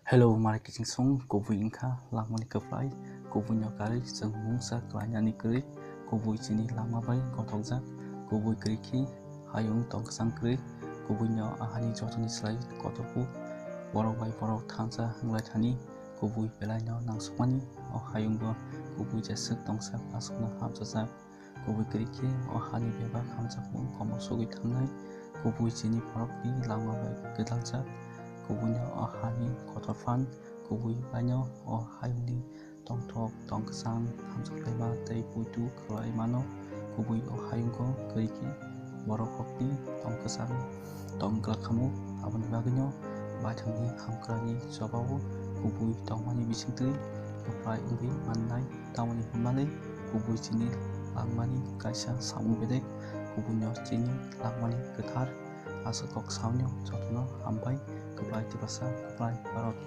Hello, mari kita song Kubui'l Wngkha Langmani Kwpwlai Kubui'l kari जों mungsa klainani kri Kubui'l chini lama bai gothokjak Kubui'l kriki hayung tongksang kri Kubui'l ahani jotoni slai kotorku borok bai borok thangsa hanglai thani Kubui'l belai no nangsukmani o hayungo Kubui'l jesek tongsak asukno hamjajak Kubui'l kriki o hani bebak hamjakmo komor sugui thangnai Kubui'l chini borokni lama bai gdaljak Kubui'l ahani kotorfan Kubui'l baino o hayungni tongthok tongksang hamjaklaima tei puitu khlai mano Kubui'l o hayungko kriki borok rokni tongkwsang tongglakhamu aboni bagwino baithangni hamkrani jobao Kubui'l tongmani bisingtwi kwpwlai wngwi mannai tamoni hwnmani Kubui'l chini langmani kaisa samung bedek Kubui'l chini langmani kwthar aswk kok sawnyo jotono Hambai Kwpwlai Kwpwlai Bharat।